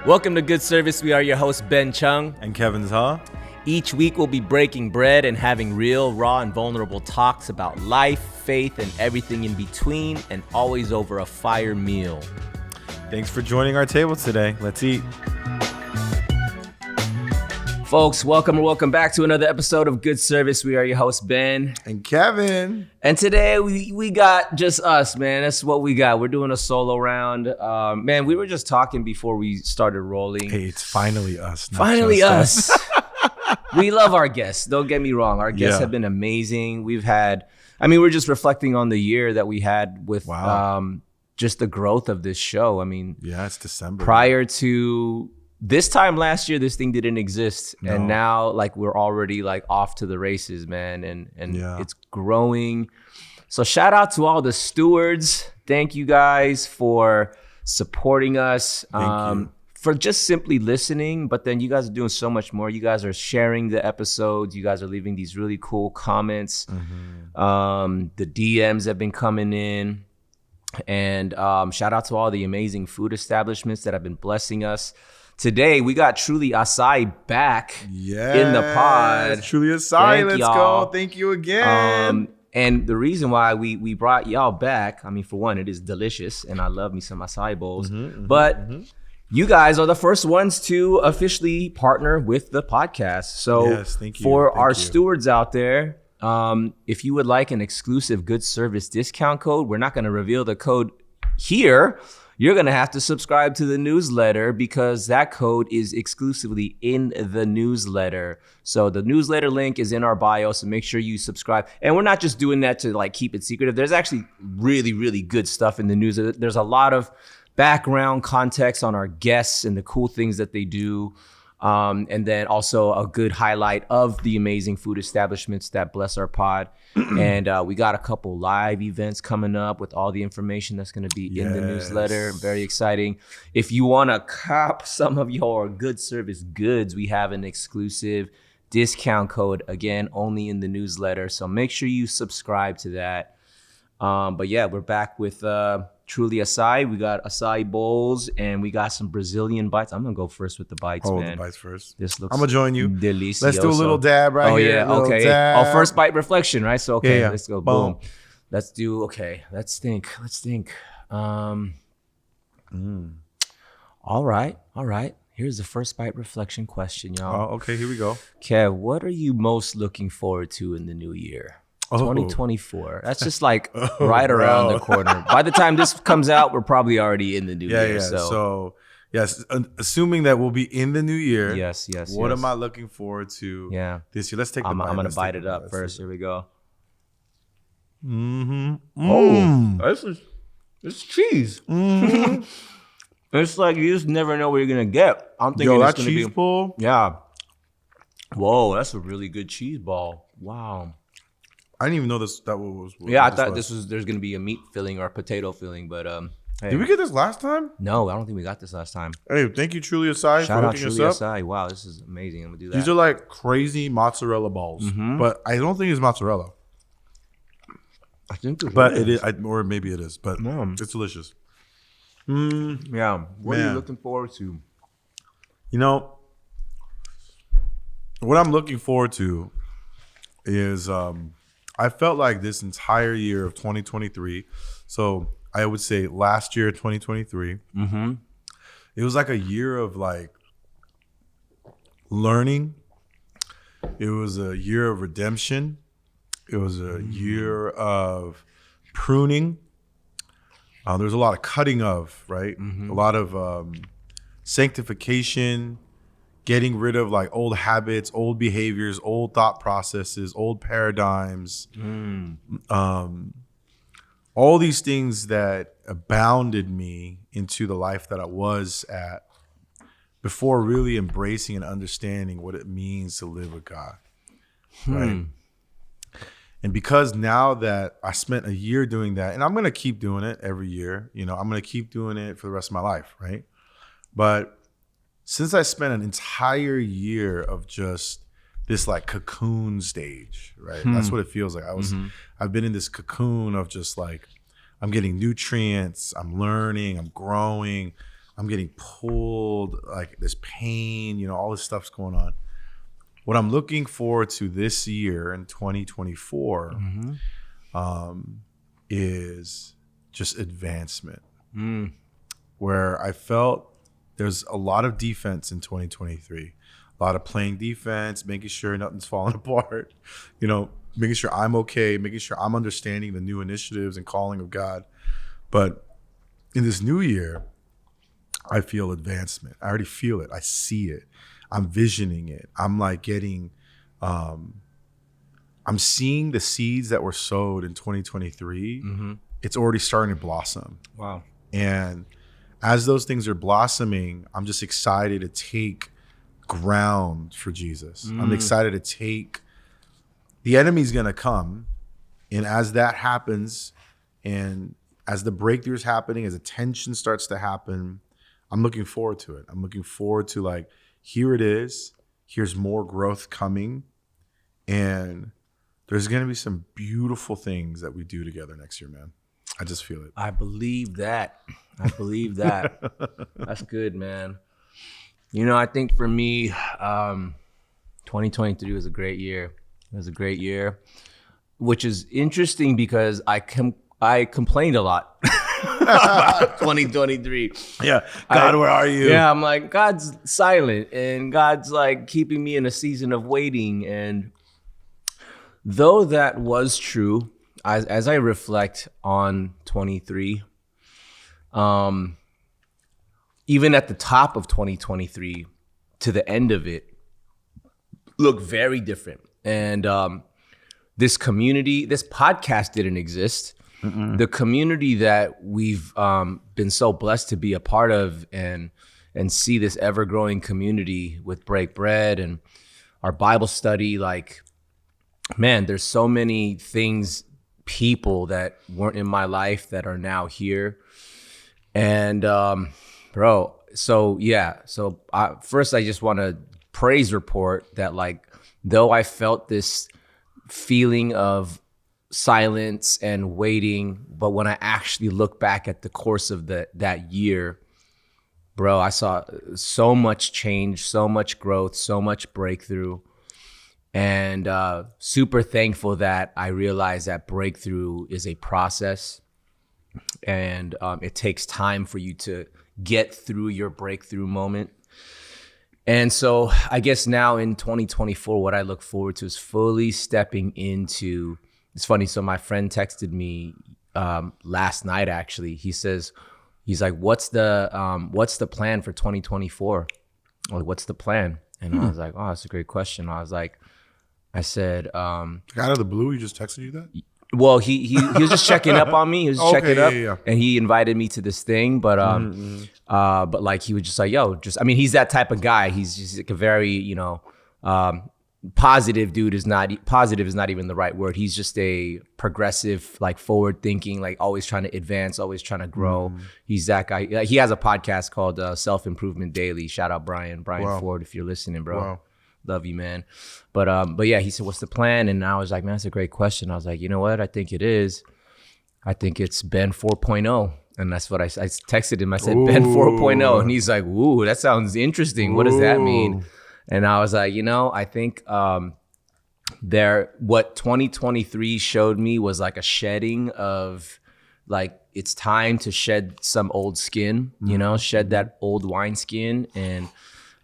Welcome to Good Service. We are your hosts, Ben Chung and Kevin Seo. Each week we'll be breaking bread and having real, raw, and vulnerable talks about life, faith, and everything in between, and always over a fire meal. Thanks for joining our table today. Let's eat. Folks, welcome back to another episode of Good Service. We are your hosts, Ben and Kevin. And today we got just us, man. That's what we got. We're doing a solo round. Man, we were just talking before we started rolling. Hey, it's finally us. Finally us. We love our guests. Don't get me wrong. Our guests have been amazing. We're just reflecting on the year that we had with just the growth of this show. It's December. Prior to this time last year, this thing didn't exist. No. And now we're already off to the races, man. And it's growing. So shout out to all the stewards. Thank you guys for supporting us. Thank you. For just simply listening, but then you guys are doing so much more. You guys are sharing the episodes. You guys are leaving these really cool comments. Mm-hmm. The DMs have been coming in. And shout out to all the amazing food establishments that have been blessing us. Today, we got Truly Acai back in the pod. Truly Acai, let's go. Thank you again. And the reason why we brought y'all back, for one, it is delicious. And I love me some acai bowls. You guys are the first ones to officially partner with the podcast. So thank you. For our stewards out there, if you would like an exclusive Good Service discount code, we're not going to reveal the code here. You're going to have to subscribe to the newsletter because that code is exclusively in the newsletter. So the newsletter link is in our bio, so make sure you subscribe. And we're not just doing that to keep it secretive. There's actually really, really good stuff in the news. There's a lot of background context on our guests and the cool things that they do. And then also a good highlight of the amazing food establishments that bless our pod. And we got a couple live events coming up with all the information that's going to be in the newsletter. Very exciting. If you want to cop some of your Good Service goods, we have an exclusive discount code, again, only in the newsletter. So make sure you subscribe to that. We're back with Truly Acai. We got acai bowls and we got some Brazilian bites. I'm gonna go first with the bites, man. The bites first. This looks I'm gonna join you. Delicioso. Let's do a little dab here. Yeah, okay. Dab. First bite reflection, right? So let's go. Boom. Let's do. Let's think. All right. Here's the first bite reflection question, y'all. Oh, okay. Here we go. Kev, what are you most looking forward to in the new year? 2024. That's just right around the corner. By the time this comes out, we're probably already in the new year. So yes, assuming that we'll be in the new year. Yes. What am I looking forward to this year? Let's take the bite. I'm going to bite it up first. Here we go. Mm-hmm. Oh, it's cheese. Mm-hmm. It's you just never know what you're going to get. I'm thinking that cheese ball? Yeah. Whoa, that's a really good cheese ball. Wow. I didn't even know that was. I thought there's going to be a meat filling or a potato filling, but hey. Did we get this last time? No, I don't think we got this last time. Hey, thank you, Truly Acai, Shout for out hooking Truly us up. Acai. Wow, this is amazing. I'm gonna do that. These are crazy mozzarella balls, but I don't think it's mozzarella. I think it's it is, or maybe it is, but it's delicious. Yeah. What are you looking forward to? What I'm looking forward to is I felt like this entire year of 2023, so I would say last year, 2023, it was a year of learning. It was a year of redemption. It was a year of pruning. There's a lot of cutting of, right? A lot of sanctification, getting rid of old habits, old behaviors, old thought processes, old paradigms. All these things that bounded me into the life that I was at before really embracing and understanding what it means to live with God, right? And because now that I spent a year doing that, and I'm going to keep doing it every year, I'm going to keep doing it for the rest of my life, right? But since I spent an entire year of just this cocoon stage, right? That's what it feels like. I've been in this cocoon of just I'm getting nutrients, I'm learning, I'm growing, I'm getting pulled, like this pain, all this stuff's going on. What I'm looking forward to this year in 2024 is just advancement. Where I felt there's a lot of defense in 2023, a lot of playing defense, making sure nothing's falling apart, making sure I'm okay, making sure I'm understanding the new initiatives and calling of God. But in this new year, I feel advancement. I already feel it. I see it. I'm visioning it. I'm like getting, I'm seeing the seeds that were sowed in 2023. It's already starting to blossom. Wow. And as those things are blossoming, I'm just excited to take ground for Jesus. I'm excited to take, the enemy's going to come. And as that happens, and as the breakthrough is happening, as attention starts to happen, I'm looking forward to it. I'm looking forward to like, here it is. Here's more growth coming. And there's going to be some beautiful things that we do together next year, man. I just feel it. I believe that. That's good, man. I think for me, 2023 was a great year. It was a great year, which is interesting because I complained a lot about 2023. Yeah. God, where are you? Yeah, I'm like, God's silent and God's like keeping me in a season of waiting. And though that was true, as I reflect on 23, even at the top of 2023 to the end of it, look very different. And this community, this podcast didn't exist. The community that we've been so blessed to be a part of and see this ever-growing community with Break Bread and our Bible study, like, man, there's so many things, people that weren't in my life that are now here. And first I just want to praise report that, like, though I felt this feeling of silence and waiting, but when I actually look back at the course of that year, bro, I saw so much change, so much growth, so much breakthrough. And super thankful that I realized that breakthrough is a process, and it takes time for you to get through your breakthrough moment. And so I guess now in 2024, what I look forward to is fully stepping into, it's funny, so my friend texted me last night, actually. He's like, what's the plan for 2024? Like, what's the plan? And I was like, oh, that's a great question. I said, out of the blue, he just texted you that? Well, he was just checking up on me. He was checking up, yeah. And he invited me to this thing. But but like, he was just like, yo, he's that type of guy. He's just like a very, positive dude. Positive is not even the right word. He's just a progressive, like, forward thinking, like always trying to advance, always trying to grow. He's that guy. He has a podcast called Self Improvement Daily. Shout out Brian Wow. Ford, if you're listening, bro. Wow. Love you, man. But yeah, he said, what's the plan? And I was like, man, that's a great question. I was like, you know what? I think it is. I think it's Ben 4.0. And that's what I texted him. I said, Ben 4.0. And he's like, ooh, that sounds interesting. What does that mean? And I was like, I think what 2023 showed me was like a shedding of, like, it's time to shed some old skin, shed that old wineskin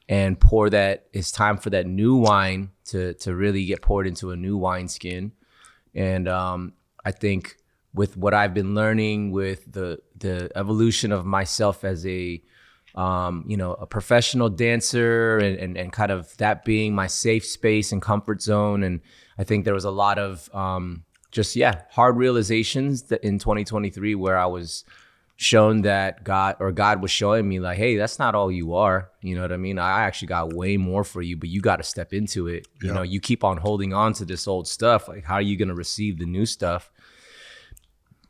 and pour that. It's time for that new wine to really get poured into a new wineskin. And I think with what I've been learning with the evolution of myself as a professional dancer and kind of that being my safe space and comfort zone. And I think there was a lot of hard realizations that in 2023 where I was shown that God was showing me, like, hey, that's not all you are. You know what I mean? I actually got way more for you, but you got to step into it. You know, you keep on holding on to this old stuff. Like, how are you going to receive the new stuff?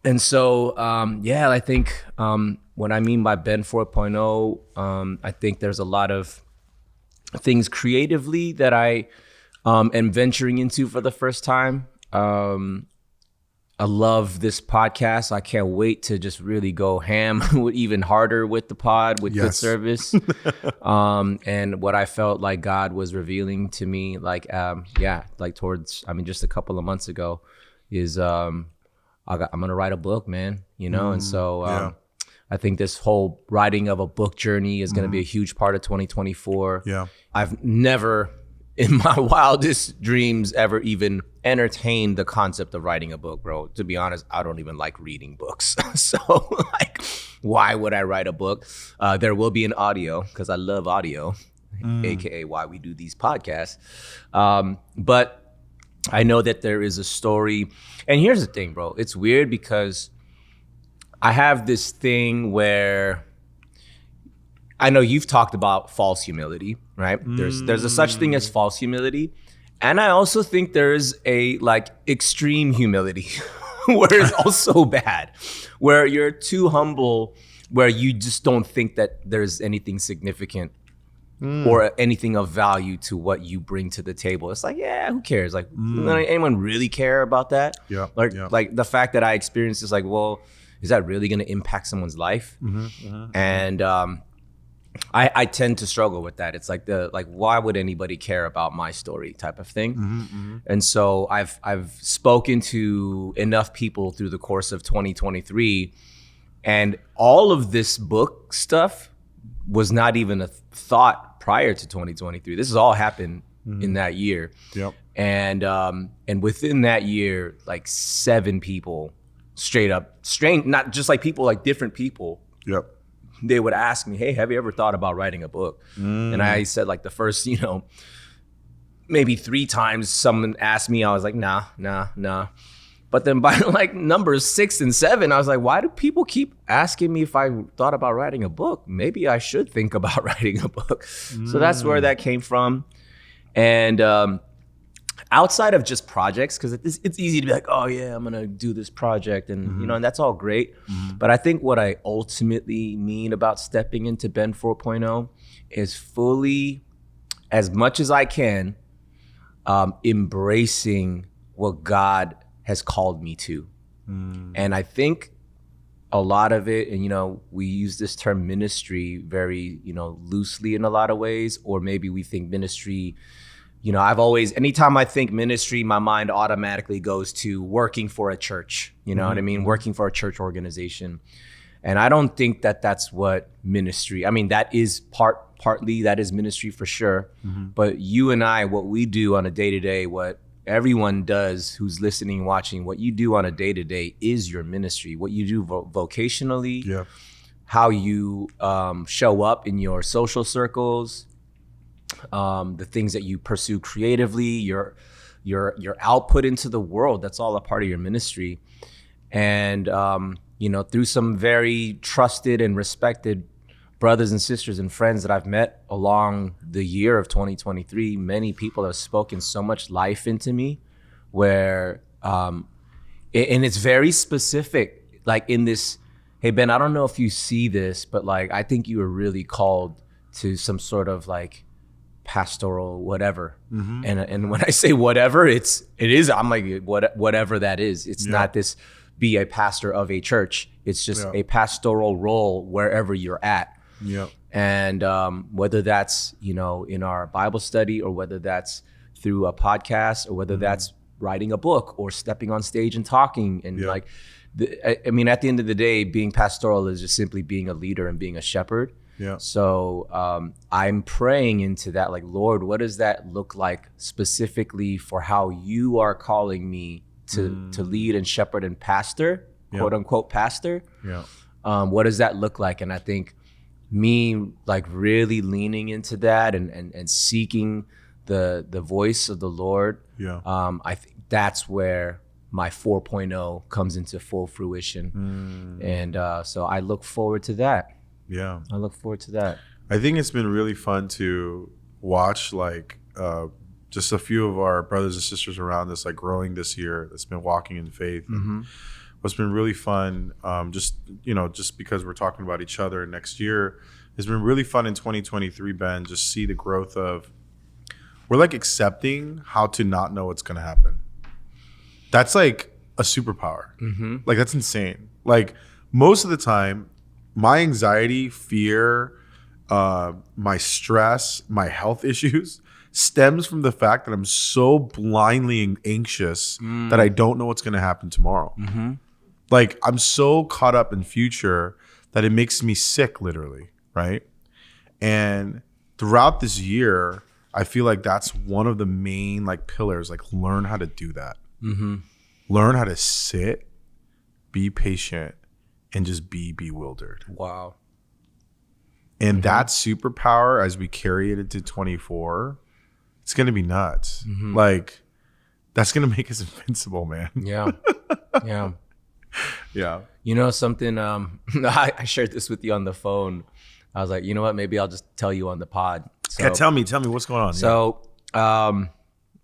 And so, I think what I mean by Ben 4.0, I think there's a lot of things creatively that I am venturing into for the first time. I love this podcast. I can't wait to just really go ham even harder with the pod, with good service. And what I felt like God was revealing to me, like, towards, just a couple of months ago is I'm going to write a book, man, And so I think this whole writing of a book journey is going to be a huge part of 2024. Yeah. I've never in my wildest dreams ever even entertained the concept of writing a book, bro. To be honest, I don't even like reading books. So like, why would I write a book? There will be an audio because I love audio, AKA why we do these podcasts. But I know that there is a story. And here's the thing, bro. It's weird because I have this thing where I know you've talked about false humility, right? There's a such thing as false humility. And I also think there's a like extreme humility where it's also bad, where you're too humble, where you just don't think that there's anything significant or anything of value to what you bring to the table. It's like, yeah, who cares? Like, anyone really care about that? Yeah. Like the fact that I experienced is like, well, is that really going to impact someone's life? And I tend to struggle with that. It's like why would anybody care about my story type of thing? And so I've spoken to enough people through the course of 2023, and all of this book stuff was not even a thought prior to 2023. This has all happened in that year. Yep. And within that year, like 7 people straight up, not just like people, like different people. Yep. They would ask me, hey, have you ever thought about writing a book? And I said like the first, maybe 3 times someone asked me, I was like, nah. But then by like numbers 6 and 7, I was like, why do people keep asking me if I thought about writing a book? Maybe I should think about writing a book. So that's where that came from. And outside of just projects, because it's easy to be like, oh yeah, I'm gonna do this project, and and that's all great. But I think what I ultimately mean about stepping into Ben 4.0 is fully, as much as I can, embracing what God has called me to. And I think a lot of it, and we use this term ministry very loosely in a lot of ways, or maybe we think ministry, I've always, anytime I think ministry, my mind automatically goes to working for a church, what I mean? Working for a church organization. And I don't think that that's what ministry, that is partly that is ministry for sure. But you and I, what we do on a day-to-day, what everyone does who's listening, watching, what you do on a day-to-day is your ministry. What you do vocationally, how you show up in your social circles, the things that you pursue creatively, your output into the world, that's all a part of your ministry. And through some very trusted and respected brothers and sisters and friends that I've met along the year of 2023, many people have spoken so much life into me where and it's very specific, like in this, hey Ben, I don't know if you see this, but like I think you were really called to some sort of like pastoral whatever. And when I say whatever, it is I'm like whatever that is. It's not this be a pastor of a church. It's just a pastoral role wherever you're at. And whether that's in our Bible study, or whether that's through a podcast, or whether that's writing a book, or stepping on stage and talking, and like at the end of the day, being pastoral is just simply being a leader and being a shepherd. So I'm praying into that, like, Lord, what does that look like specifically for how you are calling me to lead and shepherd and pastor, quote unquote pastor? What does that look like? And I think me like really leaning into that and seeking the voice of the Lord, I think that's where my 4.0 comes into full fruition. And so I look forward to that. I look forward to that. I think it's been really fun to watch like just a few of our brothers and sisters around us like growing this year that's been walking in faith. And what's been really fun, just because we're talking about each other next year, it's been really fun in 2023, Ben, just see the growth of, we're like accepting how to not know what's going to happen. That's like a superpower. Like, that's insane. Like, most of the time, my anxiety, fear, my stress, my health issues stems from the fact that I'm so blindly anxious that I don't know what's going to happen tomorrow. Like, I'm so caught up in future that it makes me sick, literally, right? And throughout this year, I feel like that's one of the main like pillars, like learn how to do that. Learn how to sit, be patient, and just be bewildered. Wow. And that superpower, as we carry it into 24, it's going to be nuts. Like, that's going to make us invincible, man. Yeah. Yeah. Yeah. You know something, I shared this with you on the phone. I was like, you know what, maybe I'll just tell you on the pod. So, Yeah, tell me what's going on. So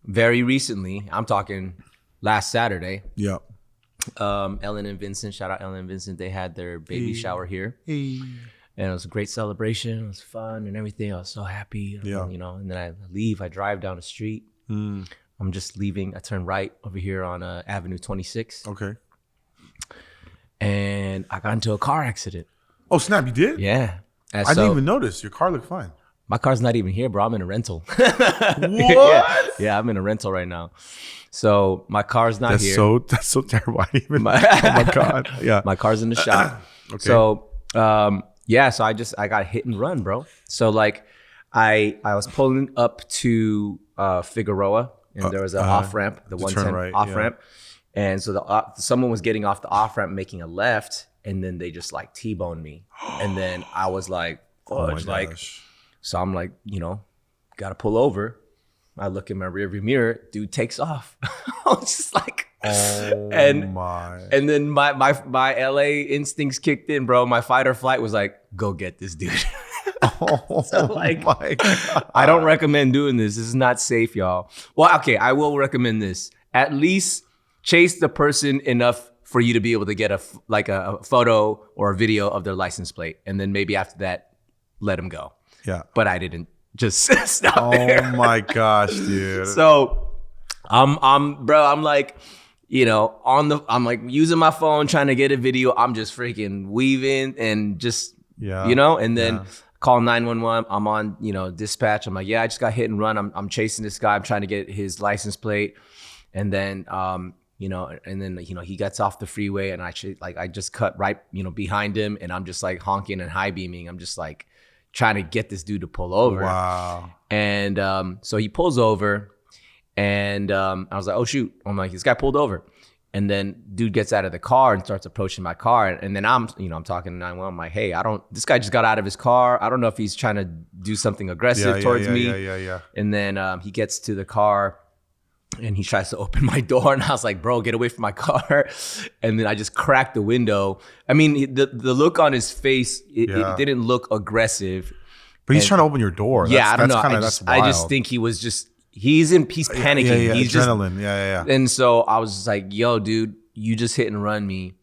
very recently, I'm talking last Saturday, Yeah. Ellen and Vincent, shout out Ellen and Vincent, they had their baby shower here. And it was a great celebration. It was fun and everything. I was so happy. Yeah. You know, and then I leave. I drive down the street. I'm just leaving. I turn right over here on Avenue 26. Okay. And I got into a car accident. Oh, snap, you did? Yeah. And I so, didn't even notice. Your car looked fine. my car's not even here, bro. I'm in a rental. What? Yeah, I'm in a rental right now. So my car's not here. That's so terrible. I didn't even oh my God. Yeah. My car's in the shop. Okay. So yeah, so I got hit and run, bro. So like I was pulling up to Figueroa, and there was an off ramp, the 110 right, off ramp, and so someone was getting off the off ramp, making a left, and then they just like T-boned me, and then I was like, fudge, like, so I'm like, you know, gotta pull over. I look in my rearview mirror, dude takes off. I was just like, and then my LA instincts kicked in, bro. My fight or flight was like, go get this dude. So like, my God. I don't recommend doing this. This is not safe, y'all. Well, okay, I will recommend this. At least chase the person enough for you to be able to get a photo or a video of their license plate, and then maybe after that, let them go. Yeah, but I didn't just stop there. Oh my gosh, dude. So I'm like, you know, I'm like using my phone trying to get a video. I'm just freaking weaving and just, you know, and then call 911. I'm on, you know, dispatch. I'm like, yeah, I just got hit and run. I'm chasing this guy. I'm trying to get his license plate. And then, you know, he gets off the freeway, and I just cut right, you know, behind him, and I'm just like honking and high beaming. I'm just like trying to get this dude to pull over. Wow. And so he pulls over, and I was like, oh shoot. I'm like, this guy pulled over. And then dude gets out of the car and starts approaching my car. And then I'm talking to 911. I'm like, hey, this guy just got out of his car. I don't know if he's trying to do something aggressive towards me. Yeah. And then he gets to the car, and he tries to open my door, and I was like, bro, get away from my car. And then I just cracked the window. I mean, the look on his face, it didn't look aggressive. But he's trying to open your door. I don't know. That's wild. I just think he was just, he's panicking. Yeah, he's adrenaline. Just, and so I was just like, yo, dude, you just hit and run me.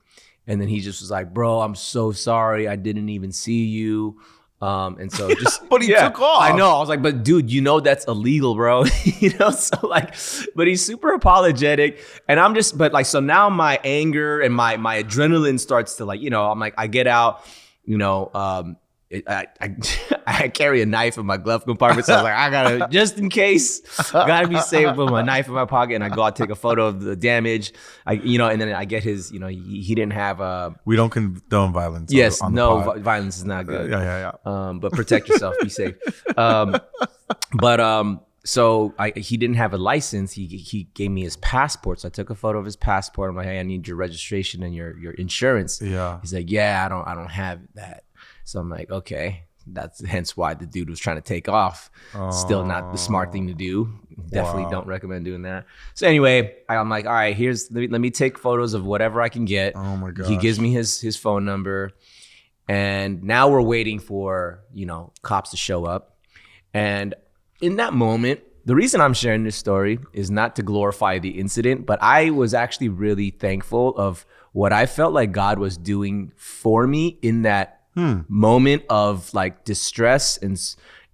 And then he just was like, bro, I'm so sorry. I didn't even see you. And so just but he took off. I know. I was like, but dude, you know that's illegal, bro. You know, so like, but he's super apologetic, and I'm just, but like, so now my anger and my adrenaline starts to like, you know, I'm like, I get out, you know, I carry a knife in my glove compartment, so I was like, I gotta, just in case, gotta be safe with my knife in my pocket, and I go out, take a photo of the damage, you know, and then I get his, you know, he didn't have we don't condone violence. Yes, on the no, pod. violence is not good. Yeah. But protect yourself, be safe. So he didn't have a license. He gave me his passport. So I took a photo of his passport. I'm like, hey, I need your registration and your insurance. Yeah. He's like, yeah, I don't have that. So I'm like, okay. That's hence why the dude was trying to take off. Still not the smart thing to do. Definitely don't recommend doing that. So anyway, I'm like, all right, let me take photos of whatever I can get. Oh my gosh. He gives me his phone number. And now we're waiting for, you know, cops to show up. And in that moment, the reason I'm sharing this story is not to glorify the incident, but I was actually really thankful of what I felt like God was doing for me in that moment of like distress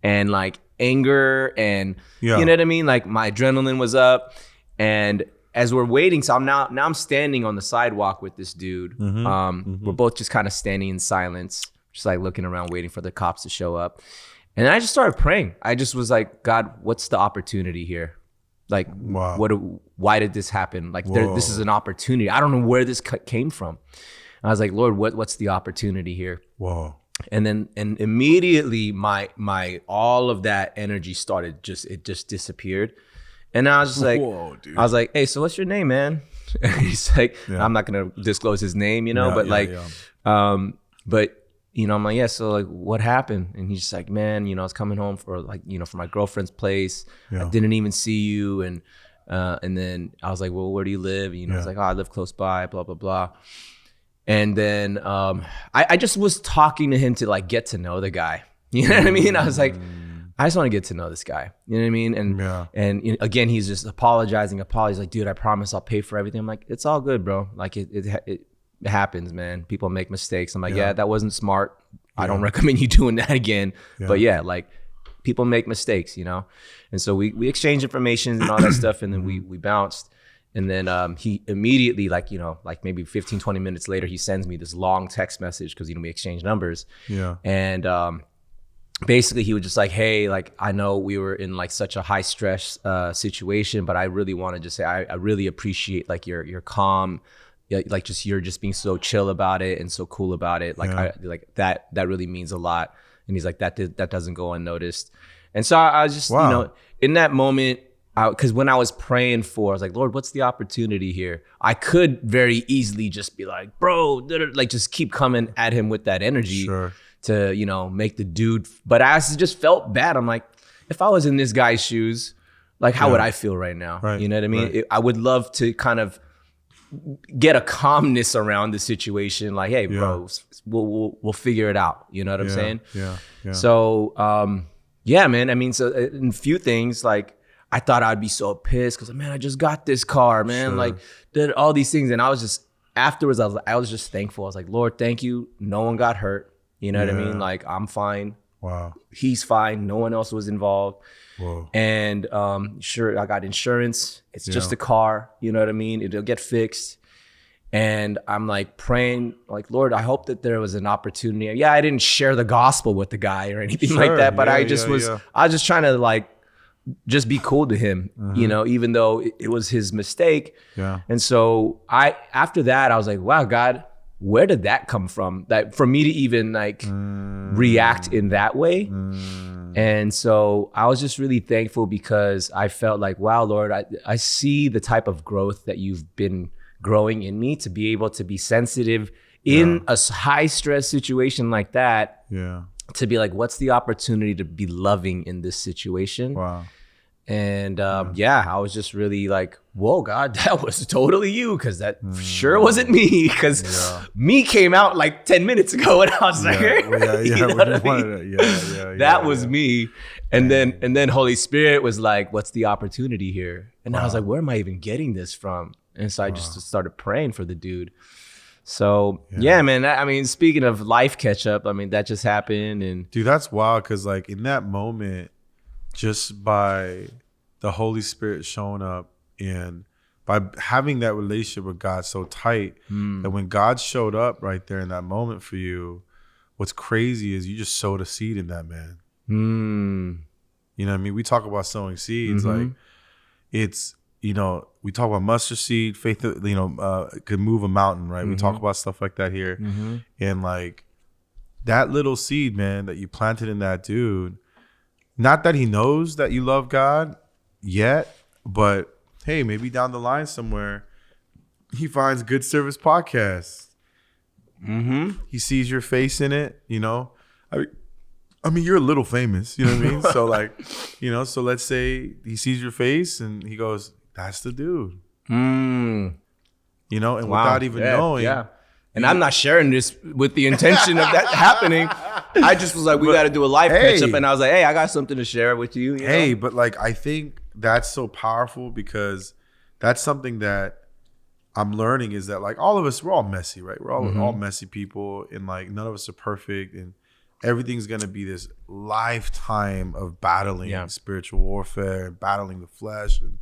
and like anger, and you know what I mean? Like my adrenaline was up, and as we're waiting, so now I'm standing on the sidewalk with this dude. We're both just kind of standing in silence, just like looking around, waiting for the cops to show up. And then I just started praying. I just was like, God, what's the opportunity here? Like, why did this happen? Like, this is an opportunity. I don't know where this came from. I was like, Lord, what's the opportunity here? Whoa. And immediately my all of that energy started it just disappeared. And I was just like, whoa, dude. I was like, hey, so what's your name, man? And he's like, I'm not gonna disclose his name, but you know, I'm like, yeah, so like what happened? And he's just like, man, you know, I was coming home for my girlfriend's place. I didn't even see you. And then I was like, well, where do you live? And, you know, it's like, oh, I live close by, blah, blah, blah. And then I just was talking to him to like get to know the guy. You know what I mean? I was like, I just want to get to know this guy. You know what I mean? And you know, again, he's just apologizing. He's like, dude, I promise I'll pay for everything. I'm like, it's all good, bro. Like it happens, man. People make mistakes. I'm like, yeah, that wasn't smart. I don't recommend you doing that again. But yeah, like people make mistakes, you know? And so we exchanged information and all that stuff. And then we bounced. And then he immediately, like, you know, like maybe 15, 20 minutes later, he sends me this long text message because, you know, we exchanged numbers. Yeah. And basically he was just like, hey, like, I know we were in like such a high stress situation, but I really want to just say, I really appreciate like your calm, like just you're just being so chill about it and so cool about it. Like that really means a lot. And he's like, that doesn't go unnoticed. And so I was just, you know, in that moment, because when I was praying I was like, Lord, what's the opportunity here? I could very easily just be like, bro, like just keep coming at him with that energy to, you know, make the dude. But I just felt bad. I'm like, if I was in this guy's shoes, like how would I feel right now? Right. You know what I mean? I would love to kind of get a calmness around the situation. Like, hey, bro, we'll figure it out. You know what I'm saying? Yeah. So, yeah, man. I mean, so in a few things, like, I thought I'd be so pissed because, man, I just got this car, man. Like, did all these things. And I was just, afterwards, I was just thankful. I was like, Lord, thank you. No one got hurt. You know what I mean? Like, I'm fine. Wow. He's fine. No one else was involved. Whoa. And sure, I got insurance. It's just a car. You know what I mean? It'll get fixed. And I'm like praying, like, Lord, I hope that there was an opportunity. Yeah, I didn't share the gospel with the guy or anything like that, but I was just trying to like, just be cool to him, you know, even though it was his mistake. Yeah. And so after that, I was like, wow, God, where did that come from? That for me to even like react in that way. And so I was just really thankful because I felt like, wow, Lord, I see the type of growth that you've been growing in me to be able to be sensitive in a high stress situation like that. Yeah. To be like, what's the opportunity to be loving in this situation? Wow. And I was just really like, whoa, God, that was totally you. Cause that sure wasn't me. Cause me came out like 10 minutes ago and I was like, that was me. And then Holy Spirit was like, what's the opportunity here? And I was like, where am I even getting this from? And so I just started praying for the dude. So yeah, man. I mean, speaking of life catch up, I mean that just happened, and dude, that's wild. Cause like in that moment, just by the Holy Spirit showing up and by having that relationship with God so tight, that when God showed up right there in that moment for you, what's crazy is you just sowed a seed in that man. You know what I mean? We talk about sowing seeds, like it's. You know, we talk about mustard seed, faith, you know, could move a mountain, right? We talk about stuff like that here. And like that little seed, man, that you planted in that dude, not that he knows that you love God yet, but hey, maybe down the line somewhere, he finds Good Service Podcast. He sees your face in it, you know? I mean, you're a little famous, you know what I mean? So like, you know, so let's say he sees your face and he goes, that's the dude. You know, and without even knowing. Yeah. And I'm not sharing this with the intention of that happening. I just was like, we got to do a live catch up. And I was like, hey, I got something to share with you. You know? But like, I think that's so powerful because that's something that I'm learning is that like all of us, we're all messy, right? We're all messy people and like none of us are perfect. And everything's going to be this lifetime of battling spiritual warfare and battling the flesh and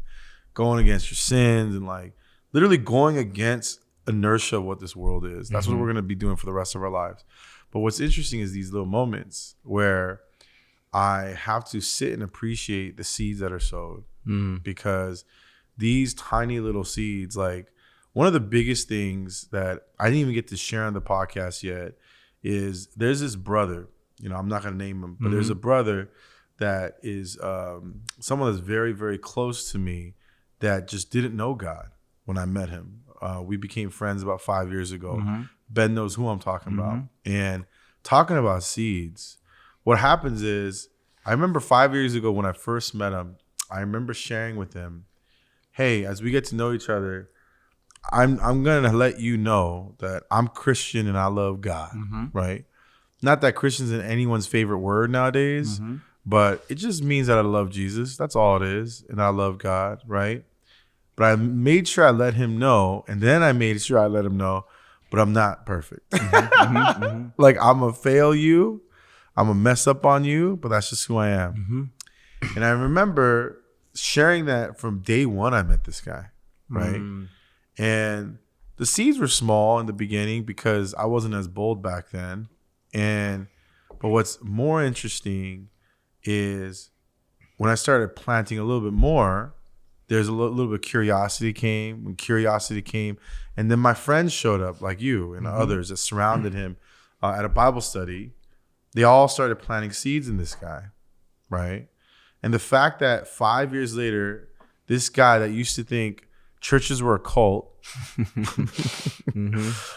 going against your sins and like literally going against inertia of what this world is. That's what we're going to be doing for the rest of our lives. But what's interesting is these little moments where I have to sit and appreciate the seeds that are sowed, because these tiny little seeds, like one of the biggest things that I didn't even get to share on the podcast yet is there's this brother, I'm not going to name him, but there's a brother that is someone that's very, very close to me that just didn't know God when I met him. We became friends about 5 years ago. Ben knows who I'm talking about. And talking about seeds, what happens is, I remember 5 years ago when I first met him, I remember sharing with him, hey, as we get to know each other, I'm going to let you know that I'm Christian and I love God, right? Not that Christian's in anyone's favorite word nowadays, but it just means that I love Jesus. That's all it is. And I love God, right? But I made sure I let him know, and then I made sure I let him know, but I'm not perfect. Like, I'm going to fail you. I'm going to mess up on you, but that's just who I am. And I remember sharing that from day one I met this guy, right? And the seeds were small in the beginning because I wasn't as bold back then. But what's more interesting is when I started planting a little bit more, there's a little bit of curiosity came. When curiosity came, and then my friends showed up, like you and others that surrounded him at a Bible study. They all started planting seeds in this guy, right? And the fact that 5 years later, this guy that used to think churches were a cult,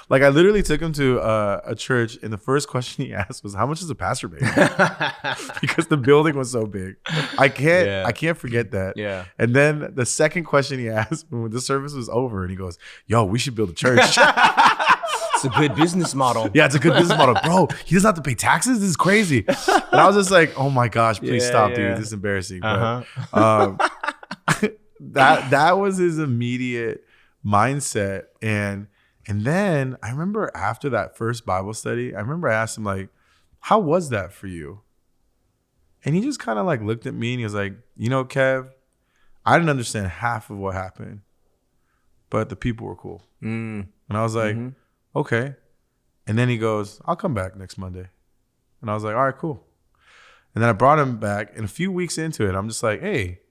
like I literally took him to a church, and the first question he asked was, "How much does a pastor make?" Because the building was so big. I can't forget that. Yeah. And then the second question he asked when the service was over, and he goes, "Yo, we should build a church." It's a good business model. Yeah, it's a good business model, bro. He doesn't have to pay taxes. This is crazy. And I was just like, "Oh my gosh, please stop, dude. This is embarrassing." But, that was his immediate mindset. And then I remember after that first Bible study, I asked him, like, how was that for you? And he just kind of like looked at me and he was like, Kev, I didn't understand half of what happened, but the people were cool. And I was like, okay. And then he goes, I'll come back next Monday. And I was like, all right, cool. And then I brought him back, and a few weeks into it, I'm just like, hey,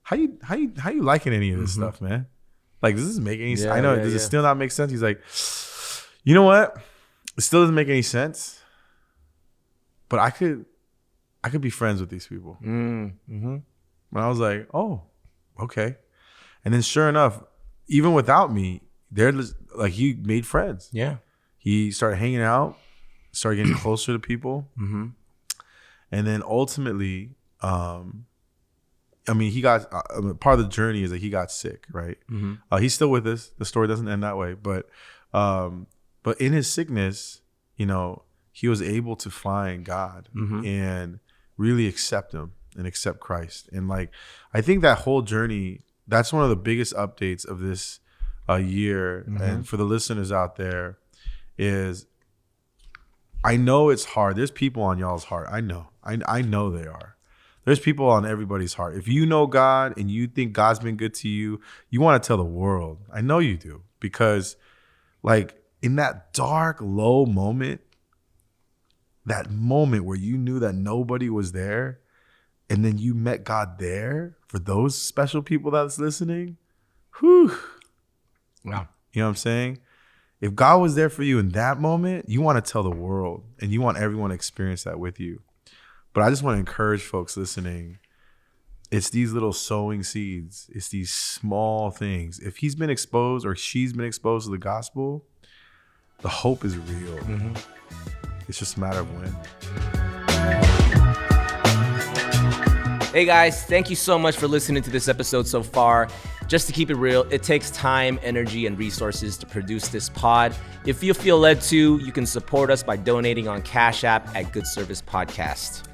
how you liking any of this stuff, man? Like, does this make any sense? I know, does it still not make sense? He's like, you know what? It still doesn't make any sense, but I could be friends with these people. And I was like, oh, okay. And then sure enough, even without me, he made friends. Yeah. He started hanging out, started getting closer to people. And then ultimately, he got part of the journey is that he got sick, right? He's still with us. The story doesn't end that way, but in his sickness, he was able to find God and really accept him and accept Christ. And like, I think that whole journey, that's one of the biggest updates of this year. And for the listeners out there is, I know it's hard. There's people on y'all's heart. I know they are. There's people on everybody's heart. If you know God and you think God's been good to you, you want to tell the world. I know you do, because like in that dark, low moment, that moment where you knew that nobody was there, and then you met God there, for those special people that's listening, whew. Wow. You know what I'm saying? If God was there for you in that moment, you want to tell the world, and you want everyone to experience that with you. But I just want to encourage folks listening. It's these little sowing seeds. It's these small things. If he's been exposed or she's been exposed to the gospel, the hope is real. It's just a matter of when. Hey guys, thank you so much for listening to this episode so far. Just to keep it real, it takes time, energy, and resources to produce this pod. If you feel led to, you can support us by donating on Cash App at Good Service Podcast.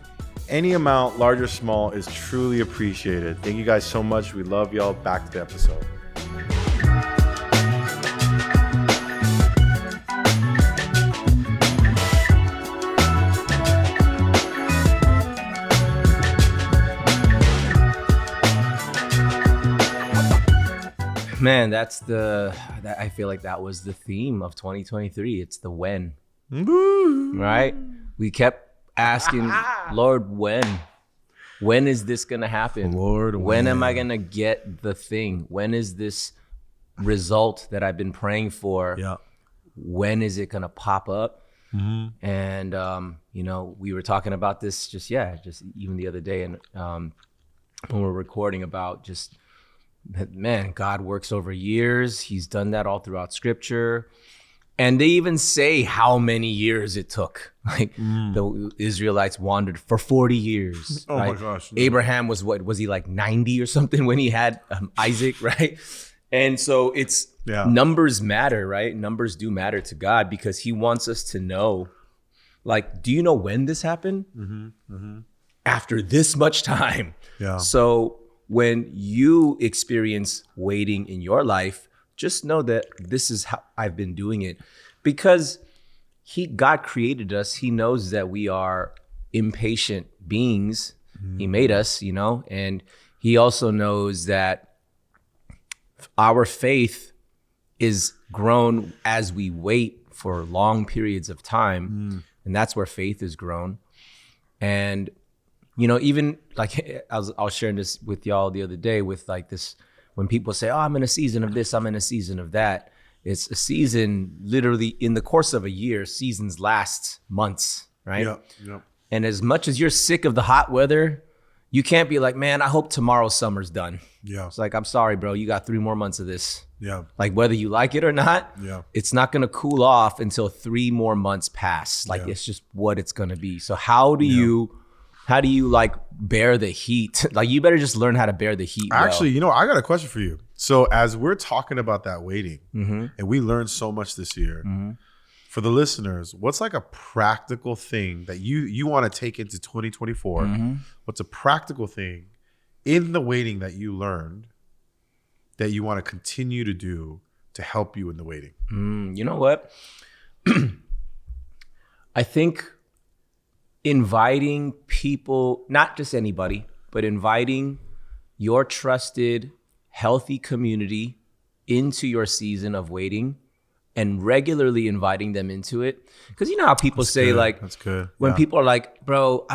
Any amount, large or small, is truly appreciated. Thank you guys so much. We love y'all. Back to the episode. Man, I feel like that was the theme of 2023. It's the when, right? We kept asking, Lord, when is this going to happen? Lord, when am I going to get the thing? When is this result that I've been praying for? Yeah. When is it going to pop up? Mm-hmm. And, we were talking about this just even the other day. And when we're recording about just, man, God works over years. He's done that all throughout scripture. And they even say how many years it took. Like the Israelites wandered for 40 years. Oh right? my gosh. No. Abraham was he like 90 or something when he had Isaac, right? And so it's numbers matter, right? Numbers do matter to God because he wants us to know, like, do you know when this happened? Mm-hmm. Mm-hmm. After this much time. Yeah. So when you experience waiting in your life, just know that this is how I've been doing it, because God created us. He knows that we are impatient beings. He made us, and he also knows that our faith is grown as we wait for long periods of time. And that's where faith is grown. And, even like I was sharing this with y'all the other day with like this, when people say, oh, I'm in a season of this, I'm in a season of that. It's a season literally in the course of a year. Seasons last months, right? Yeah. And as much as you're sick of the hot weather, you can't be like, man, I hope tomorrow's summer's done. Yeah. It's like, I'm sorry, bro. You got 3 more months of this. Yeah. Like whether you like it or not, it's not going to cool off until 3 more months pass. Like it's just what it's going to be. So how do you like bear the heat? Like you better just learn how to bear the heat. Actually, I got a question for you. So as we're talking about that waiting, and we learned so much this year, for the listeners, what's like a practical thing that you want to take into 2024? What's a practical thing in the waiting that you learned that you want to continue to do to help you in the waiting? You know what? I think inviting people, not just anybody, but inviting your trusted, healthy community into your season of waiting and regularly inviting them into it. Because you know how people say, like, that's good. When people are like, bro,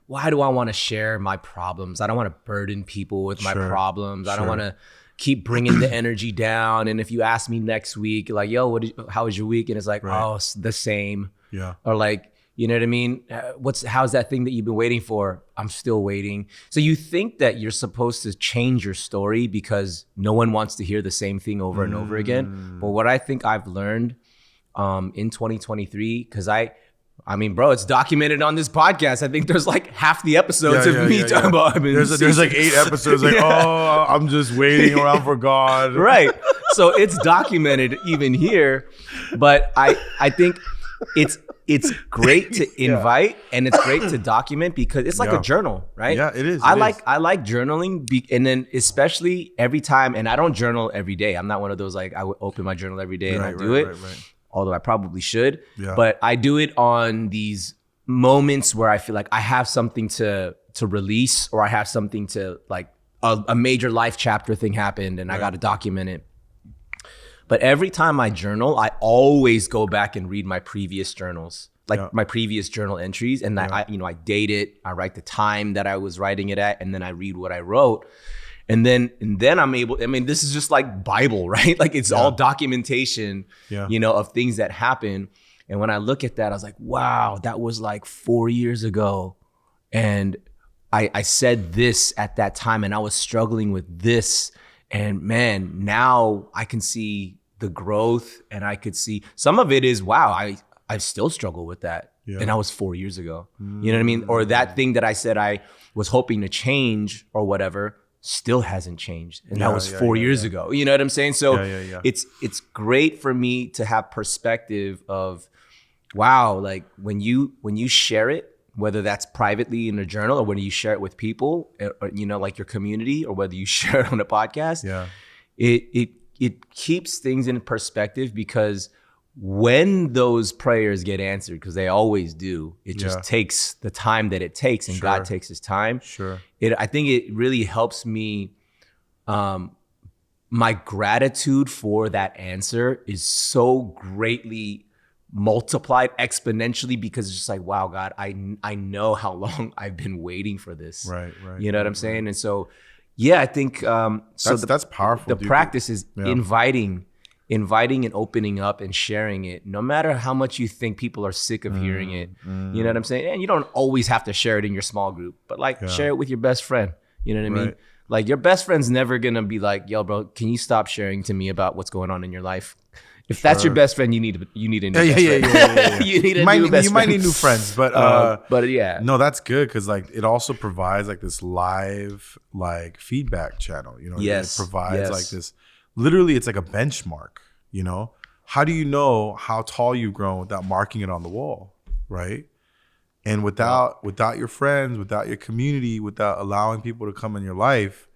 why do I want to share my problems? I don't want to burden people with my problems. I don't want to keep bringing the energy down. And if you ask me next week, like, yo, how was your week? And it's like, oh, it's the same. Yeah. Or like, you know what I mean? How's that thing that you've been waiting for? I'm still waiting. So you think that you're supposed to change your story because no one wants to hear the same thing over and over again. But what I think I've learned in 2023, because I mean, bro, it's documented on this podcast. I think there's like half the episodes of me talking about. There's like 8 episodes. Like, oh, I'm just waiting around for God. Right. So it's documented even here. But I think it's great to invite and it's great to document because it's like a journal, right? Yeah, it is. I like journaling, and then especially every time. And I don't journal every day. I'm not one of those like I would open my journal every day and I'll do it. Right. Although I probably should. Yeah. But I do it on these moments where I feel like I have something to release, or I have something to like a major life chapter thing happened and I got to document it. But every time I journal, I always go back and read my previous journals, like my previous journal entries. And I date it. I write the time that I was writing it at, and then I read what I wrote. And then I'm able, this is just like Bible, right? Like it's all documentation, of things that happen. And when I look at that, I was like, wow, that was like 4 years ago. And I said this at that time, and I was struggling with this. And man, now I can see the growth, and I could see some of it is, wow, I still struggle with that. And that was 4 years ago. You know what I mean? Or that thing that I said I was hoping to change or whatever still hasn't changed. And that was 4 years ago. You know what I'm saying? So it's great for me to have perspective of, wow, like when you share it, whether that's privately in a journal or when you share it with people, or, like your community, or whether you share it on a podcast, it keeps things in perspective, because when those prayers get answered, because they always do, it just takes the time that it takes, and God takes his time. I think it really helps me my gratitude for that answer is so greatly multiplied exponentially, because it's just like, wow, God, I know how long I've been waiting for this. Right. You know what I'm saying? And so, yeah, I think that's powerful. The dude. practice is inviting and opening up and sharing it, no matter how much you think people are sick of hearing it. You know what I'm saying? And you don't always have to share it in your small group, but like share it with your best friend. You know what I mean? Like your best friend's never gonna be like, yo, bro, can you stop sharing to me about what's going on in your life? If that's your best friend, you need a new best friend. Yeah. You need a new best friend. You might need new friends, but yeah. No, that's good, because like it also provides like this live like feedback channel. You know, it provides like this. Literally, it's like a benchmark. You know, how do you know how tall you've grown without marking it on the wall, right? And without your friends, without your community, without allowing people to come in your life,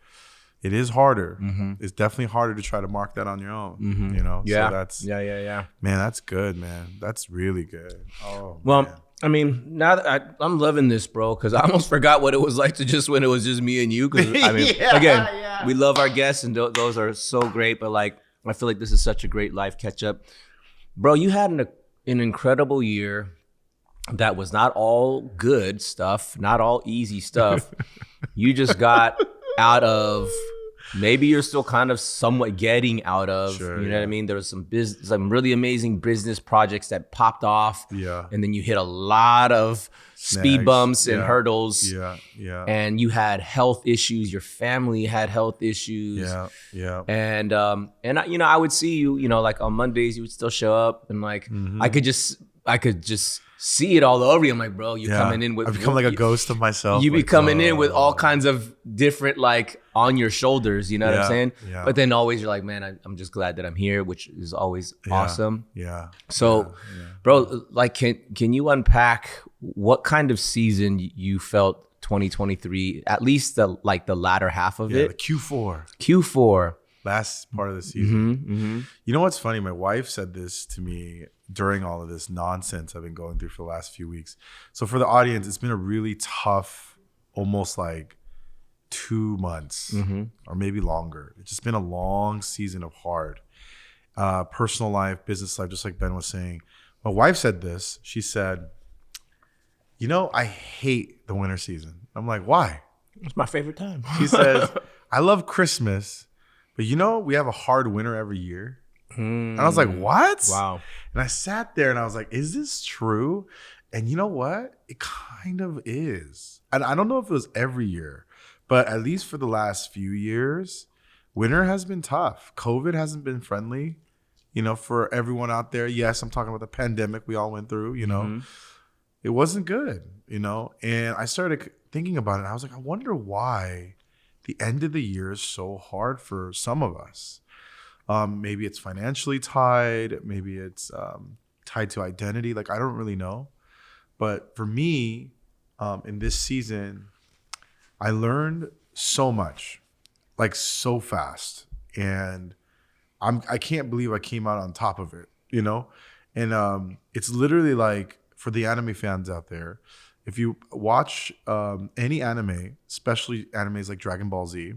it is harder. It's definitely harder to try to mark that on your own. You know, Yeah. So that's Yeah. man, that's good, man. That's really good. Oh, Well, man. I mean, now that I'm loving this, bro, because I almost forgot what it was like to just when it was just me and you. Because I mean, we love our guests and those are so great. But like, I feel like this is such a great life catch up, bro. You had an incredible year that was not all good stuff, not all easy stuff. You just got out of. Maybe you're still kind of somewhat getting out of, you know what I mean? There was some really amazing business projects that popped off. Yeah. And then you hit a lot of speed bumps and hurdles. Yeah. And you had health issues. Your family had health issues. Yeah. And you know, I would see you, you know, like on Mondays, you would still show up and like, I could just see it all over you. I'm like, bro, you're coming in with. I become like a ghost of myself. You be coming in with all kinds of different, like, on your shoulders. You know what I'm saying? Yeah. But then always you're like, man, I'm just glad that I'm here, which is always awesome. Yeah. So, bro, like, can you unpack what kind of season you felt 2023? At least the latter half of it. The Q4. Q4. Last part of the season. You know what's funny? My wife said this to me during all of this nonsense I've been going through for the last few weeks. So for the audience, it's been a really tough, almost like 2 months or maybe longer. It's just been a long season of hard personal life, business life, just like Ben was saying. My wife said this. She said, you know, I hate the winter season. I'm like, why? It's my favorite time. She says, I love Christmas, but you know, we have a hard winter every year. And I was like, what? Wow. And I sat there and I was like, is this true? And you know what? It kind of is. And I don't know if it was every year, but at least for the last few years, winter has been tough. COVID hasn't been friendly, you know, for everyone out there. Yes, I'm talking about the pandemic we all went through, you know. It wasn't good, you know. And I started thinking about it. I was like, I wonder why the end of the year is so hard for some of us. Maybe it's financially tied. Maybe it's tied to identity. Like, I don't really know. But for me, in this season, I learned so much, like so fast. And I can't believe I came out on top of it, you know? And it's literally like, for the anime fans out there, if you watch any anime, especially animes like Dragon Ball Z,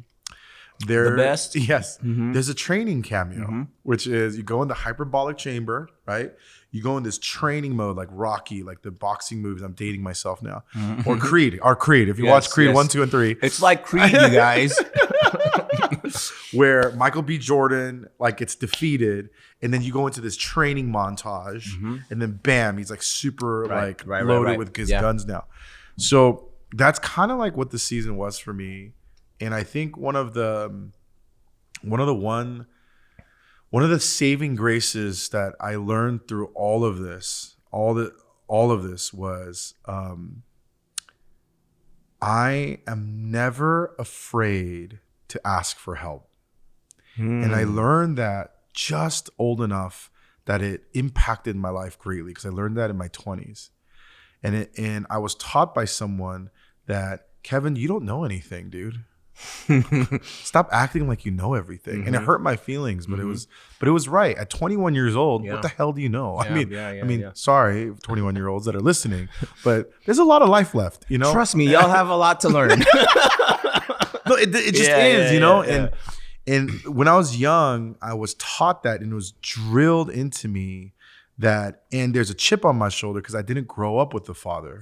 they're the best. Yes. There's a training cameo, which is you go in the hyperbolic chamber, right? You go in this training mode like Rocky, like the boxing movies. I'm dating myself now. Or Creed. If you watch Creed 1, 2, and 3. It's like Creed, you guys. Where Michael B. Jordan like gets defeated, and then you go into this training montage, and then bam, he's like super loaded with his guns now. So that's kind of like what the season was for me. And I think one of the saving graces that I learned through all of this was I am never afraid to ask for help. And I learned that just old enough that it impacted my life greatly, because I learned that in my 20s. And I was taught by someone that, Kevin, you don't know anything, dude. Stop acting like you know everything. And it hurt my feelings, but it was right. At 21 years old, what the hell do you know? I mean, sorry, 21-year-olds that are listening, but there's a lot of life left, you know? Trust me, y'all have a lot to learn. No, it just is, you know? And when I was young, I was taught that, and it was drilled into me that, and there's a chip on my shoulder because I didn't grow up with the father.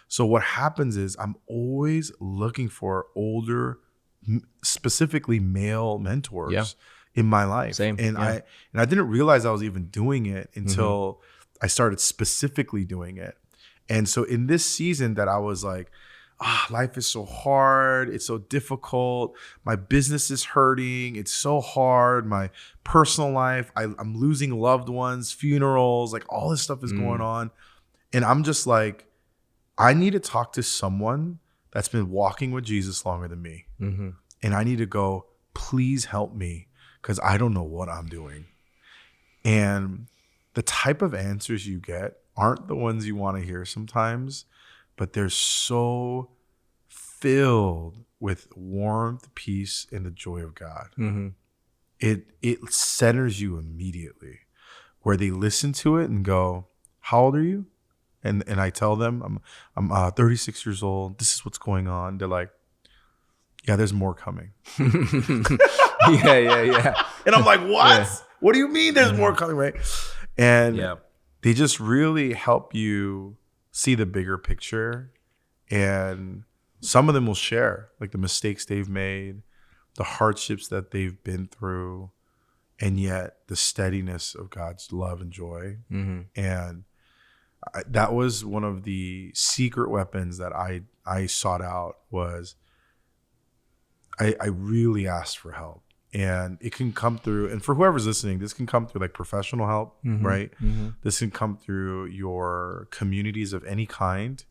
So what happens is I'm always looking for older, specifically male mentors in my life. Same. And I didn't realize I was even doing it until I started specifically doing it. And so in this season that I was like, life is so hard. It's so difficult. My business is hurting. It's so hard. My personal life, I'm losing loved ones, funerals, like all this stuff is going on. And I'm just like, I need to talk to someone that's been walking with Jesus longer than me. And I need to go, please help me, because I don't know what I'm doing. And the type of answers you get aren't the ones you want to hear sometimes, but they're so filled with warmth, peace, and the joy of God. It centers you immediately, where they listen to it and go, how old are you? And I tell them, I'm 36 years old. This is what's going on. They're like, yeah, there's more coming. Yeah. And I'm like, what? What do you mean there's more coming, right? And they just really help you see the bigger picture. And some of them will share like the mistakes they've made, the hardships that they've been through, and yet the steadiness of God's love and joy. And that was one of the secret weapons that I sought out. Was I really asked for help. And it can come through, and for whoever's listening, this can come through like professional help, right? This can come through your communities of any kind.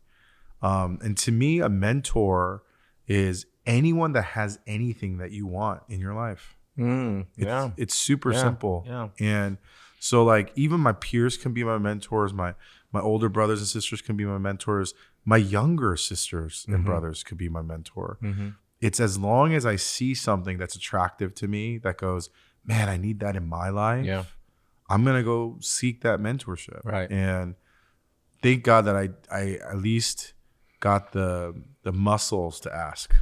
And to me, a mentor is anyone that has anything that you want in your life. It's super simple. And so like even my peers can be my mentors. My older brothers and sisters can be my mentors. My younger sisters and brothers could be my mentor. It's as long as I see something that's attractive to me that goes, man, I need that in my life. I'm going to go seek that mentorship. Right. And thank God that I at least got the muscles to ask.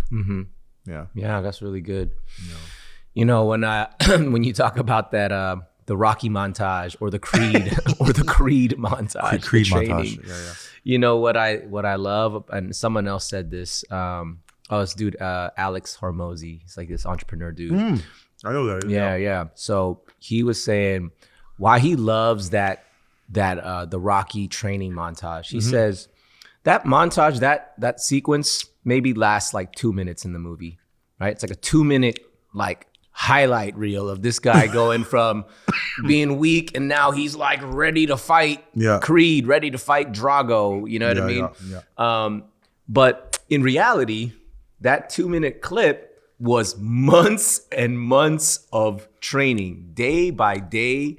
Yeah, that's really good. You know, when when you talk about that the Rocky montage or the Creed or the Creed montage, Creed the training, montage. you know what I love, and someone else said this. This dude Alex Hormozy, he's like this entrepreneur dude. I know that. Yeah. So he was saying why he loves that the Rocky training montage. He says that montage, that sequence maybe lasts like 2 minutes in the movie, right? It's like a 2-minute like highlight reel of this guy going from being weak and now he's like ready to fight Creed, ready to fight Drago. You know what I mean? Yeah. But in reality, that 2-minute clip was months and months of training, day by day.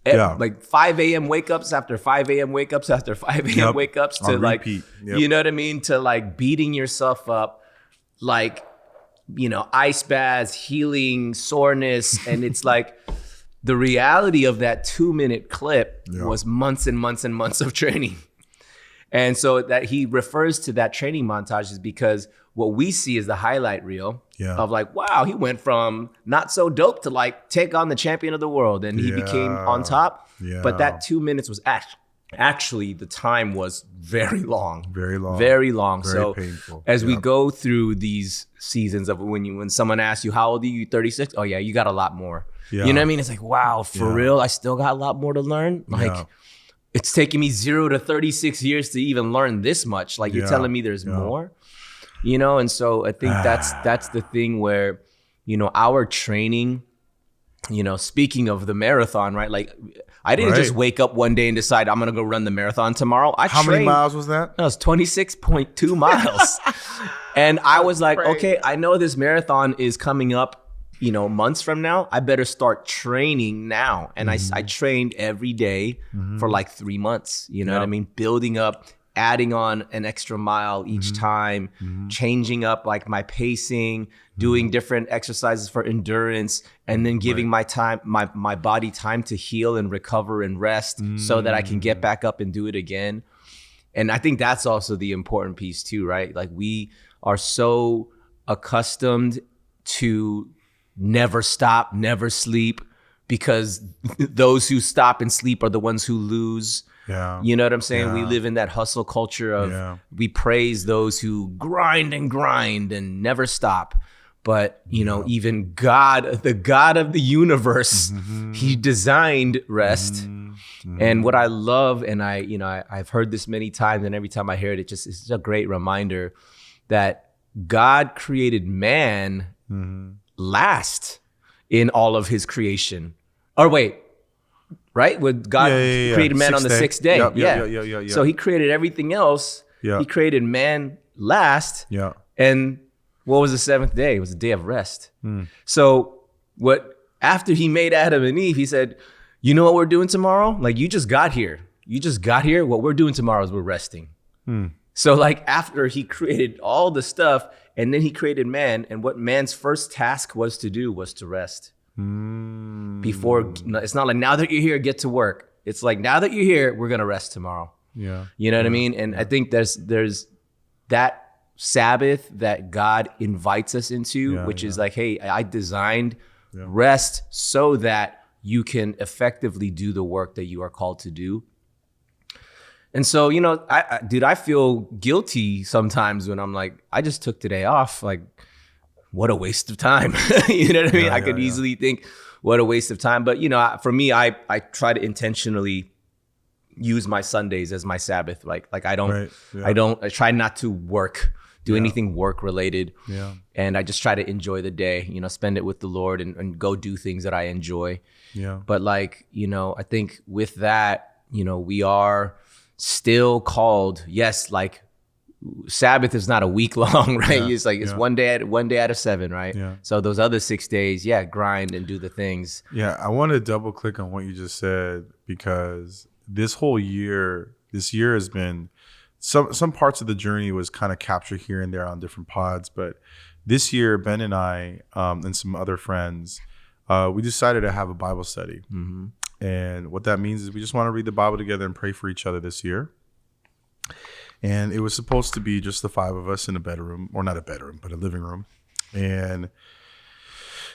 Like 5 a.m. wake ups after 5 a.m. wake ups after 5 a.m. wake ups to like, you know what I mean? To like beating yourself up, like, you know, ice baths, healing soreness. And it's like the reality of that 2-minute clip was months and months and months of training. And so that he refers to that training montage is because what we see is the highlight reel of like, wow, he went from not so dope to like take on the champion of the world and he became on top. But that 2 minutes was actually the time was very long. Very so painful. As we go through these seasons of when someone asks you, how old are you? 36? Oh yeah, you got a lot more. You know what I mean? It's like, wow, for real, I still got a lot more to learn. Like it's taking me 0 to 36 years to even learn this much. Like you're telling me there's more, you know? And so I think that's the thing where, you know, our training, you know, speaking of the marathon, right? Like I didn't just wake up one day and decide I'm going to go run the marathon tomorrow. How many miles was that? That was 26.2 miles. And I was like, okay, I know this marathon is coming up, you know, months from now. I better start training now. And I trained every day for like 3 months, you know what I mean? Building up, adding on an extra mile each time, changing up like my pacing, doing different exercises for endurance, and then giving my time, my body time to heal and recover and rest so that I can get back up and do it again. And I think that's also the important piece too, right? Like we are so accustomed to never stop, never sleep, because those who stop and sleep are the ones who lose. Yeah. You know what I'm saying? Yeah. We live in that hustle culture of we praise those who grind and never stop. But, you know, even God, the God of the universe, he designed rest. And what I love, and I've heard this many times, and every time I hear it, it's a great reminder that God created man last in all of his creation. Or wait, right? When God created man on the sixth day. Yeah. So he created everything else. Yeah. He created man last. Yeah. And what was the seventh day? It was a day of rest. So after he made Adam and Eve, he said, you know what we're doing tomorrow? Like, you just got here. What we're doing tomorrow is we're resting. So like after he created all the stuff, and then he created man, and what man's first task was to do was to rest. Before, it's not like, now that you're here, get to work. It's like, now that you're here, we're gonna rest tomorrow. Yeah. You know what I mean? And I think there's that Sabbath that God invites us into, which is like, hey, I designed rest so that you can effectively do the work that you are called to do. And so, you know, I feel guilty sometimes when I'm like, I just took today off. Like, what a waste of time. You know what I mean? I could easily think, what a waste of time. But, you know, for me, I try to intentionally use my Sundays as my Sabbath. Like I try not to do anything work related. Yeah. And I just try to enjoy the day, you know, spend it with the Lord and go do things that I enjoy. Yeah. But like, you know, I think with that, you know, we are still called, yes, like Sabbath is not a week long, right? It's like, it's one day out of 7, right? Yeah. So those other 6 days, grind and do the things. Yeah. I want to double click on what you just said, because this year has been, some parts of the journey was kind of captured here and there on different pods, but this year, Ben and I and some other friends, we decided to have a Bible study. And what that means is we just want to read the Bible together and pray for each other this year. And it was supposed to be just the 5 of us in a bedroom, or not a bedroom, but a living room. And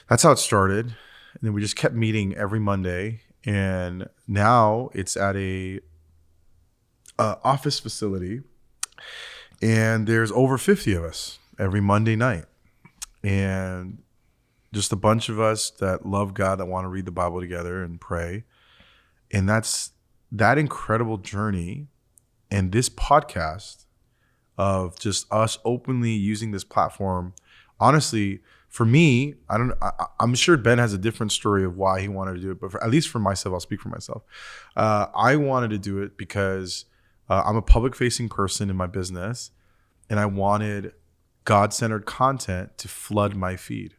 that's how it started. And then we just kept meeting every Monday. And now it's at a office facility. And there's over 50 of us every Monday night. And just a bunch of us that love God, that want to read the Bible together and pray. And that's that incredible journey. And this podcast of just us openly using this platform, honestly, for me, I'm sure Ben has a different story of why he wanted to do it, but at least for myself, I'll speak for myself. I wanted to do it because I'm a public-facing person in my business, and I wanted God-centered content to flood my feed.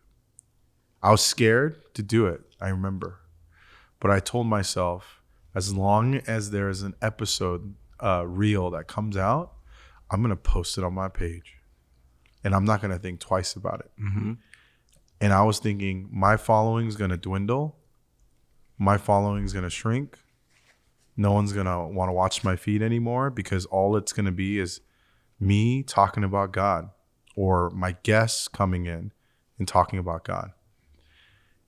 I was scared to do it, I remember. But I told myself, as long as there's an episode reel that comes out, I'm going to post it on my page. And I'm not going to think twice about it. And I was thinking, my following is going to dwindle. My following is going to shrink. No one's going to want to watch my feed anymore, because all it's going to be is me talking about God, or my guests coming in and talking about God.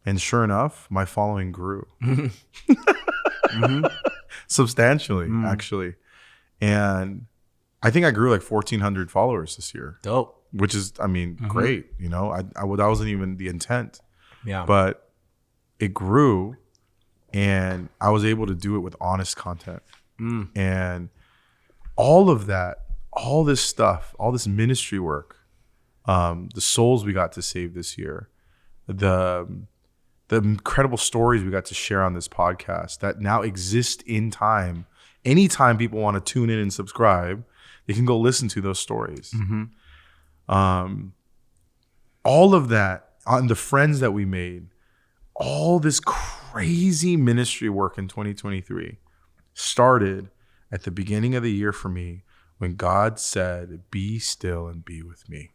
And sure enough, my following grew. Substantially, actually. And I think I grew like 1,400 followers this year. Dope. Which is, I mean, great. You know, that wasn't even the intent. Yeah. But it grew, and I was able to do it with honest content. And all of that, all this stuff, all this ministry work, the souls we got to save this year, the incredible stories we got to share on this podcast that now exist in time. Anytime people want to tune in and subscribe, they can go listen to those stories. All of that, and the friends that we made, all this crazy ministry work in 2023 started at the beginning of the year for me, when God said, "Be still and be with me."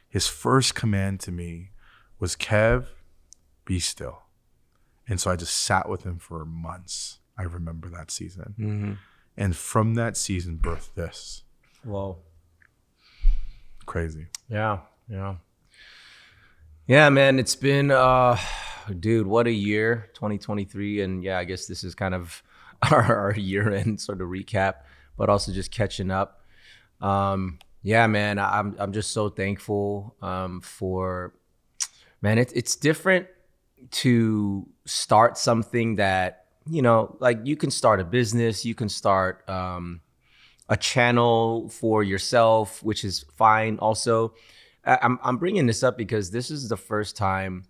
His first command to me was, "Kev, be still." And so I just sat with him for months. I remember that season. And from that season birthed this. Whoa. Crazy. Yeah. Yeah, man, it's been, dude, what a year, 2023. And yeah, I guess this is kind of our year-end sort of recap, but also just catching up. Yeah, man, I'm just so thankful for, man, it's different to start something that, you know, like you can start a business, you can start a channel for yourself, which is fine also. I'm bringing this up because this is the first time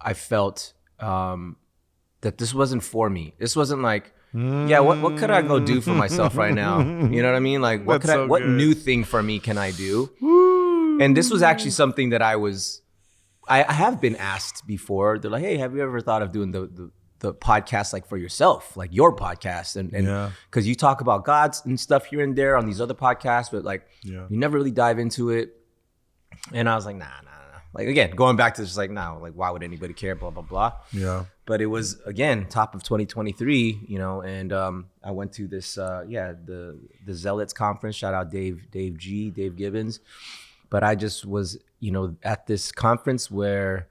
I felt that this wasn't for me. This wasn't like, yeah, what could I go do for myself right now? You know what I mean? Like, what what new thing for me can I do? And this was actually something that I have been asked before. They're like, hey, have you ever thought of doing the podcast like for yourself, like your podcast? And because you talk about God and stuff here and there on these other podcasts, but like you never really dive into it. And I was like, nah. Like, again, going back to just like, no, like, why would anybody care, blah, blah, blah. Yeah. But it was, again, top of 2023, you know, and I went to this, the Zealots conference. Shout out Dave Gibbons. But I just was, you know, at this conference where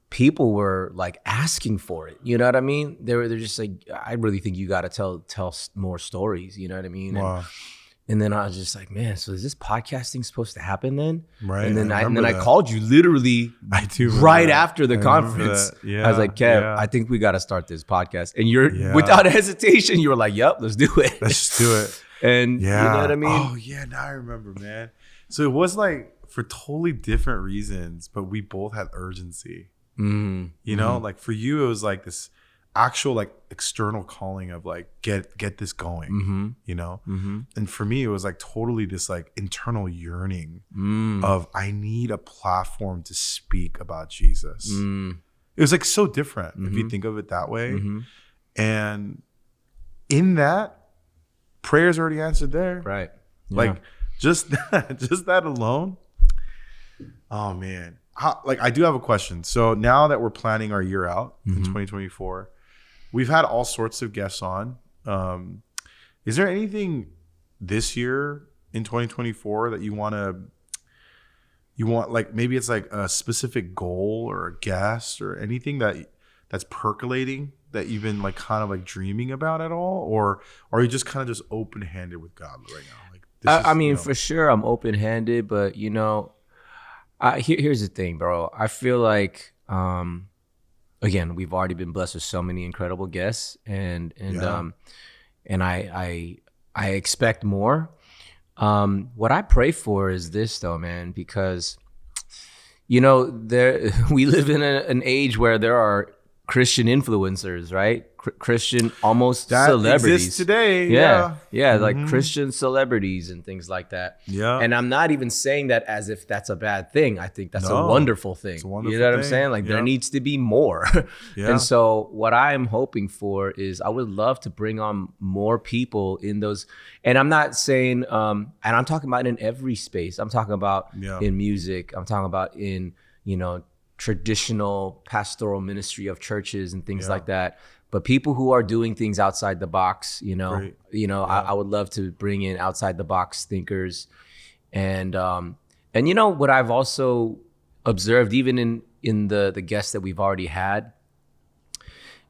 people were like asking for it. You know what I mean? They're just like, I really think you got to tell more stories. You know what I mean? Wow. And then I was just like, man, so is this podcasting supposed to happen then? Right. And then I called you literally right after the conference. Yeah, I was like, Kev, I think we got to start this podcast. And you're without hesitation, you were like, yep, let's do it. Let's do it. And you know what I mean? Oh yeah, now I remember, man. So it was like for totally different reasons, but we both had urgency. You know, like for you, it was like this actual like external calling of like get this going, you know. And for me, it was like totally this like internal yearning of I need a platform to speak about Jesus. It was like so different if you think of it that way. And in that, prayers already answered there, right? Like just that alone. Oh man. Like I do have a question. So now that we're planning our year out in 2024, we've had all sorts of guests on. Is there anything this year in 2024 that you want like maybe it's like a specific goal or a guest or anything that's percolating that you've been like kind of like dreaming about at all? Or are you just kind of just open-handed with God right now? Like I mean, for sure I'm open-handed, but you know, here's the thing, bro. I feel like, again, we've already been blessed with so many incredible guests, and I expect more. What I pray for is this, though, man, because you know we live in an age where there are Christian influencers, right? Christian almost that celebrities exists today. Yeah, like Christian celebrities and things like that. Yeah, and I'm not even saying that as if that's a bad thing. I think that's a wonderful thing. It's a wonderful you know what I'm saying? Like there needs to be more. And so what I'm hoping for is I would love to bring on more people in those. And I'm not saying, and I'm talking about in every space. I'm talking about in music. I'm talking about in traditional pastoral ministry of churches and things like that. But people who are doing things outside the box, I would love to bring in outside the box thinkers. And what I've also observed even in the guests that we've already had.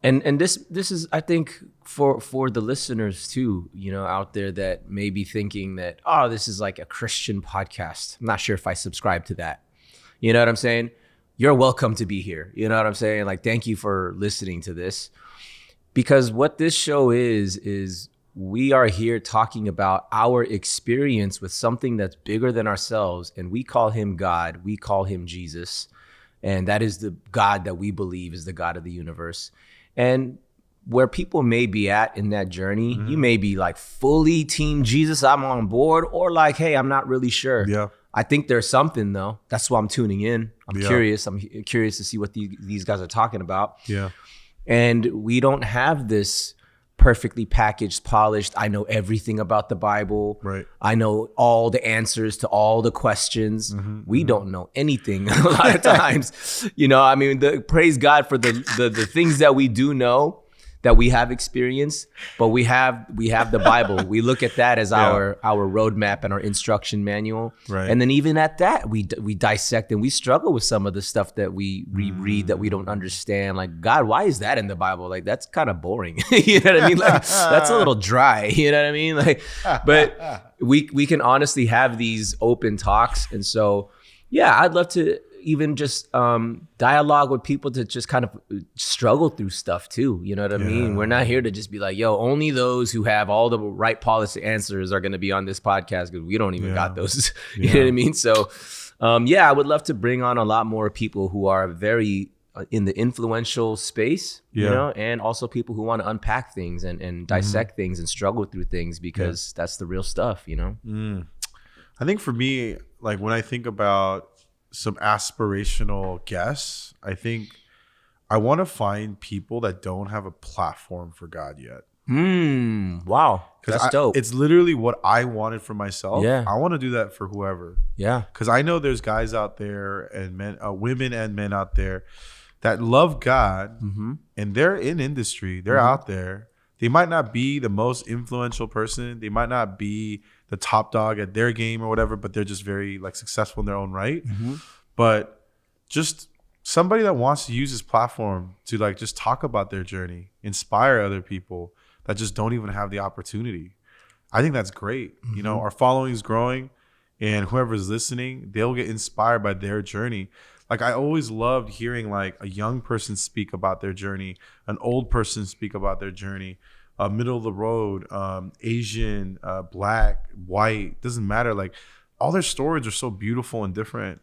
And this is, I think, for the listeners too, out there that may be thinking that, oh, this is like a Christian podcast. I'm not sure if I subscribe to that. You know what I'm saying? You're welcome to be here. You know what I'm saying? Like, thank you for listening to this. Because what this show is we are here talking about our experience with something that's bigger than ourselves. And we call him God. We call him Jesus. And that is the God that we believe is the God of the universe. And where people may be at in that journey, you may be like fully team Jesus, I'm on board, or like, hey, I'm not really sure. Yeah. I think there's something though. That's why I'm tuning in. I'm curious. I'm curious to see what these guys are talking about. Yeah. And we don't have this perfectly packaged, polished, I know everything about the Bible. Right. I know all the answers to all the questions. We don't know anything a lot of times. Praise God for the things that we do know. that we have experienced, but we have the Bible. We look at that as our roadmap and our instruction manual. Right. And then even at that, we dissect and we struggle with some of the stuff that we reread that we don't understand. Like, God, why is that in the Bible? Like, that's kind of boring. You know what I mean? Like, that's a little dry. You know what I mean? Like, but we can honestly have these open talks. And so, yeah, I'd love to even just dialogue with people to just kind of struggle through stuff too. You know what I mean? We're not here to just be like, yo, only those who have all the right policy answers are going to be on this podcast, because we don't even got those. You know what I mean? So, I would love to bring on a lot more people who are very in the influential space, you know, and also people who want to unpack things and dissect things and struggle through things, because that's the real stuff, you know? I think for me, like when I think about some aspirational guests, I think I want to find people that don't have a platform for God yet. Wow. That's dope. It's literally what I wanted for myself. Yeah. I want to do that for whoever. Yeah. Because I know there's guys out there and men, women and men out there that love God, and they're in industry. They're out there. They might not be the most influential person. They might not be the top dog at their game or whatever, but they're just very like successful in their own right. But just somebody that wants to use this platform to like just talk about their journey, inspire other people that just don't even have the opportunity. I think that's great. You know, our following is growing, and whoever's listening, they'll get inspired by their journey. Like I always loved hearing like a young person speak about their journey, an old person speak about their journey, middle of the road, Asian, black, white, doesn't matter. Like all their stories are so beautiful and different.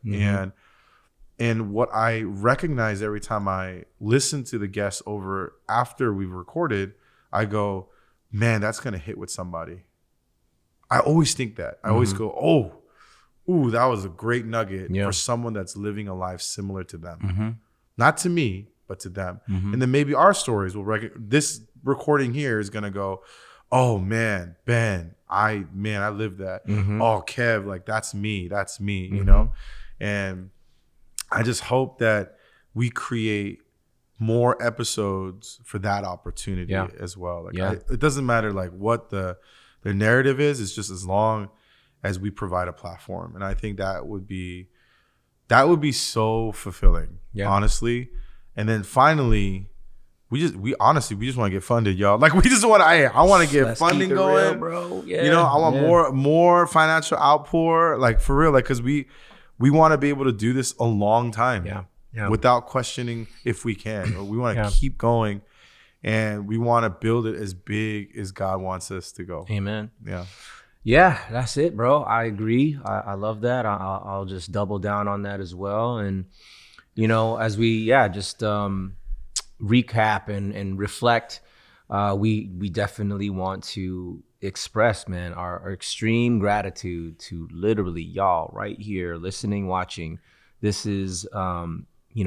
And what I recognize every time I listen to the guests over after we've recorded, I go, man, that's going to hit with somebody. I always think that. I always go, ooh, that was a great nugget for someone that's living a life similar to them. Not to me, but to them. And then maybe our stories will this recording here is gonna go, oh man, Ben, I lived that. Oh, Kev, like that's me, you know? And I just hope that we create more episodes for that opportunity as well. Like it doesn't matter like what the narrative is, it's just as long as we provide a platform. And I think that would be so fulfilling, honestly. And then finally, we just want to get funded, y'all. Like I want to get funding going, real, bro. Yeah, you know, I want more financial outpour, like for real, like because we want to be able to do this a long time, without questioning if we can. Or we want to keep going, and we want to build it as big as God wants us to go. Amen. Yeah, that's it, bro. I agree. I love that. I'll just double down on that as well. And you know, as we just recap and reflect, we definitely want to express, man, our extreme gratitude to literally y'all right here listening, watching. This is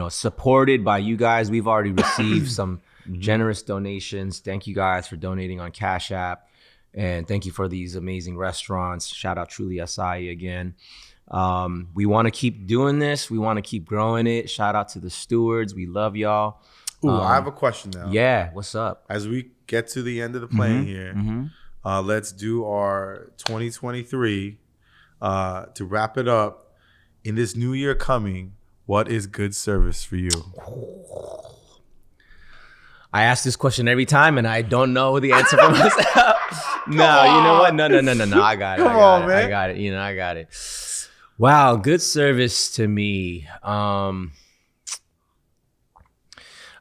supported by you guys. We've already received some generous donations. Thank you guys for donating on Cash App, and thank you for these amazing restaurants. Shout out Truly Acai again. We want to keep doing this. We want to keep growing it. Shout out to the Stewards. We love y'all. Ooh, I have a question now. Yeah, what's up? As we get to the end of the plane here, let's do our 2023 to wrap it up. In this new year coming, what is good service for you? I ask this question every time, and I don't know the answer for myself. No, you know what? No. I got it. I got it. You know, I got it. Wow, good service to me.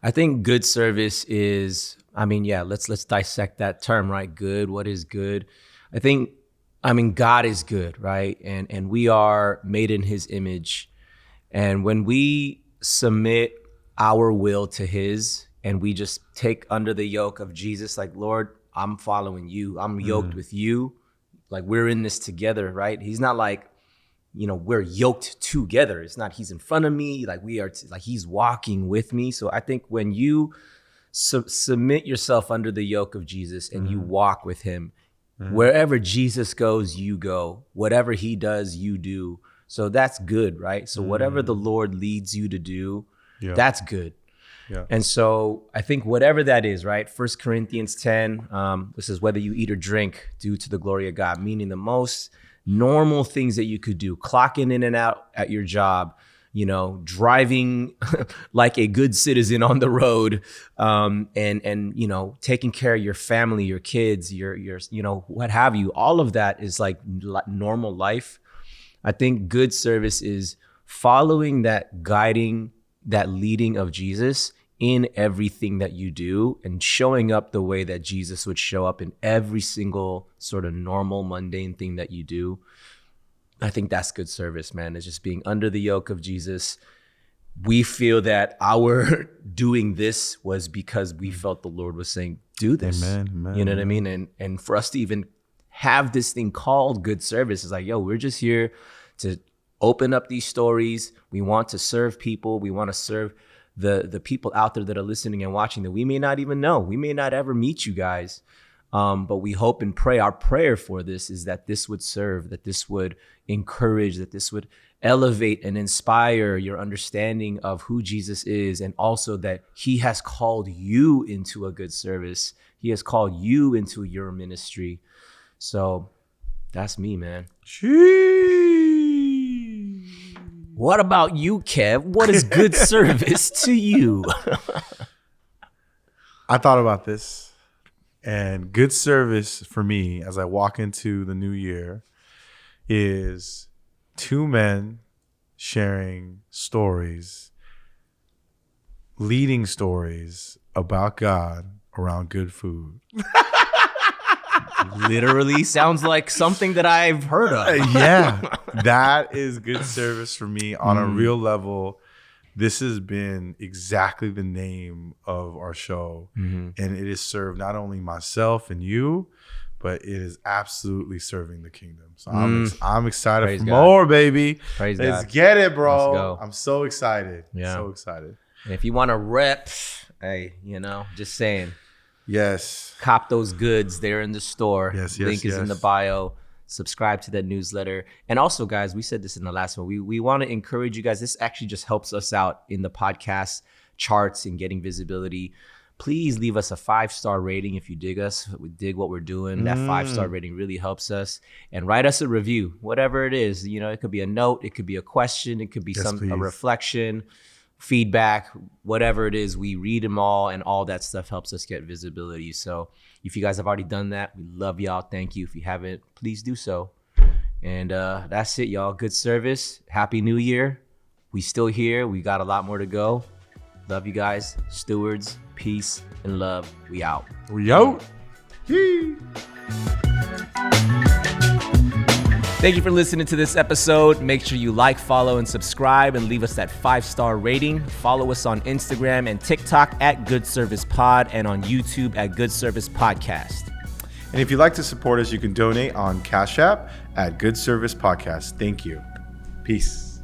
I think good service is, let's dissect that term, right? Good, what is good? God is good, right? And we are made in his image. And when we submit our will to his, and we just take under the yoke of Jesus, like, Lord, I'm following you. I'm yoked with you. Like, we're in this together, right? He's not like, we're yoked together. It's not he's in front of me. Like we are, like he's walking with me. So I think when you submit yourself under the yoke of Jesus and you walk with him, wherever Jesus goes, you go. Whatever he does, you do. So that's good, right? So whatever the Lord leads you to do, that's good. Yeah. And so I think whatever that is, right? 1 Corinthians 10, this is whether you eat or drink, do to the glory of God, meaning the most normal things that you could do, clocking in and out at your job, you know, driving like a good citizen on the road, and you know, taking care of your family, your kids, your you know, what have you. All of that is like normal life. I think good service is following that guiding, that leading of Jesus in everything that you do, and showing up the way that Jesus would show up in every single sort of normal, mundane thing that you do. I think that's good service, man. It's just being under the yoke of Jesus. We feel that our doing this was because we felt the Lord was saying, do this. Amen. You know what I mean? And for us to even have this thing called good service is like, yo, we're just here to open up these stories. We want to serve people. We want to serve the people out there that are listening and watching that we may not even know. We may not ever meet you guys. But we hope and pray, our prayer for this is that this would serve, that this would encourage, that this would elevate and inspire your understanding of who Jesus is, and also that he has called you into a good service. He has called you into your ministry. So that's me, man. What about you, Kev? What is good service to you? I thought about this. And good service for me as I walk into the new year is two men sharing stories, leading stories about God around good food. Literally sounds like something that I've heard of. Yeah, that is good service for me on a real level. This has been exactly the name of our show. And it has served not only myself and you, but it is absolutely serving the kingdom. So I'm excited Praise for God. more, baby. Praise Let's God. get it, bro. Let's go. I'm so excited. Yeah. So excited. And if you want to rep, hey, you know, just saying, Yes. cop those goods. They're in the store. Yes, Link is in the bio. Subscribe to that newsletter. And also, guys, we said this in the last one. We want to encourage you guys. This actually just helps us out in the podcast charts and getting visibility. Please leave us a 5-star rating if you dig us. We dig what we're doing. That 5-star rating really helps us. And write us a review, whatever it is. You know, it could be a note, it could be a question, it could be a please. reflection, feedback, whatever it is. We read them all, and all that stuff helps us get visibility. So if you guys have already done that, we love y'all. Thank you. If you haven't, please do so. And that's it, y'all. Good service. Happy New Year. We still here. We got a lot more to go. Love you guys. Stewards, peace and love. We out. We out. Thank you for listening to this episode. Make sure you like, follow, and subscribe, and leave us that 5-star rating. Follow us on Instagram and TikTok at Good Service Pod, and on YouTube at Good Service Podcast. And if you'd like to support us, you can donate on Cash App at Good Service Podcast. Thank you. Peace.